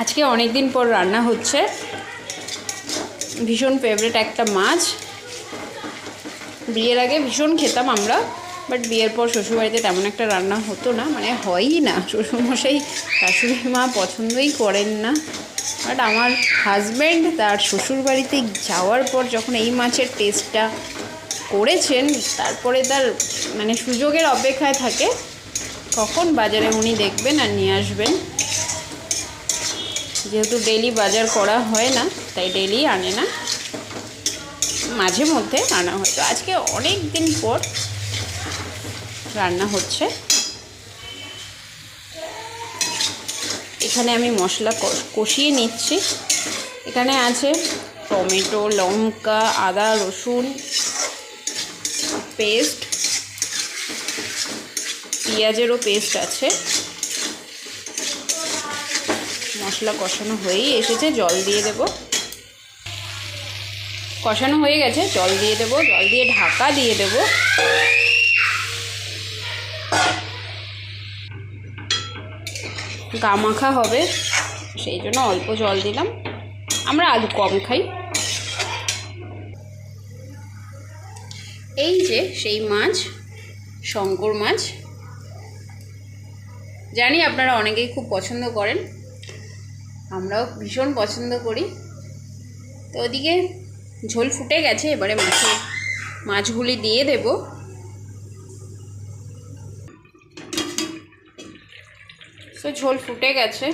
আজকে অনেক দিন পর রান্না হচ্ছে, ভীষণ ফেভারিট একটা মাছ। বিয়ের আগে ভীষণ খেতাম আমরা, বাট বিয়ের পর শ্বশুরবাড়িতে তেমন একটা রান্না হতো না, মানে হয়ই না। শ্বশুরমশাই শাশুড়ি মা পছন্দই করেন না। বাট আমার হাজব্যান্ড তার শ্বশুরবাড়িতে যাওয়ার পর যখন এই মাছের টেস্টটা করেছেন, তারপরে তার মানে সুযোগের অপেক্ষায় থাকে কখন বাজারে উনি দেখবেন আর নিয়ে আসবেন। যেহেতু ডেলি বাজার করা হয় না, তাই ডেলি আনে না, মাঝে মধ্যে আনা হয়। তো আজকে অনেক দিন পর রান্না হচ্ছে। এখানে আমি মশলা কষিয়ে নিচ্ছি। এখানে আছে টমেটো, লঙ্কা, আদা রসুন পেস্ট, পেঁয়াজেরও পেস্ট আছে। মশলা কষানো হয়েই এসেছে, জল দিয়ে দেব। কষানো হয়ে গেছে, জল দিয়ে দেব। জল দিয়ে ঢাকা দিয়ে দেব। গামাখা হবে, সেই জন্য অল্প জল দিলাম। আমরা আলু কম খাই। এই যে সেই মাছ, শঙ্কর মাছ। জানি আপনারা অনেকেই খুব পছন্দ করেন, আমরাও ভীষণ পছন্দ করি। তো ওদিকে ঝোল ফুটে গেছে, এবারে মাছগুলি দিয়ে দেব। তো ঝোল ফুটে গেছে,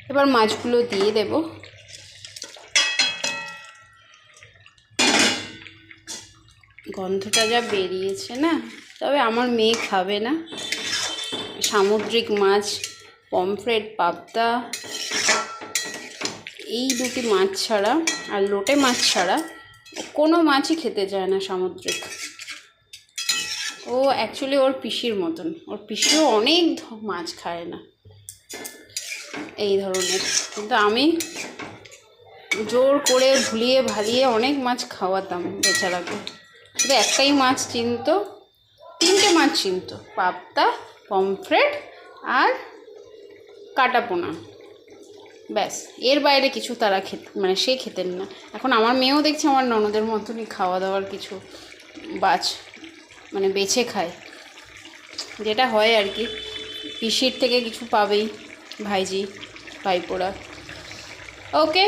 এবার মাছগুলো দিয়ে দেব। গন্ধটা যা বেরিয়েছে না, তবে আমার মেয়ে খাবে না। সামুদ্রিক মাছ, পমফ্রেট, পাবদা, এই দুটি মাছ ছাড়া আর লোটে মাছ ছাড়া কোনো মাছই খেতে চায় না সামুদ্রিক। ও অ্যাকচুয়ালি ওর পিসির মতন, ওর পিসিও অনেক মাছ খায় না এই ধরনের, কিন্তু আমি জোর করে ভুলিয়ে ভালিয়ে অনেক মাছ খাওয়াতাম বেচারাকে। শুধু একটাই মাছ চিনত, তিনটে মাছ চিনত, পাবদা, পমফ্রেট আর কাটাপোনা, ব্যাস। এর বাইরে কিছু তারা মানে সে খেতেন না। এখন আমার মেয়েও দেখছে আমার ননদের মতনই খাওয়া দাওয়ার কিছু মানে বেছে খায়, যেটা হয় আর কি। পিসির থেকে কিছু পাবেই ভাইজি ভাইপোরা। ওকে।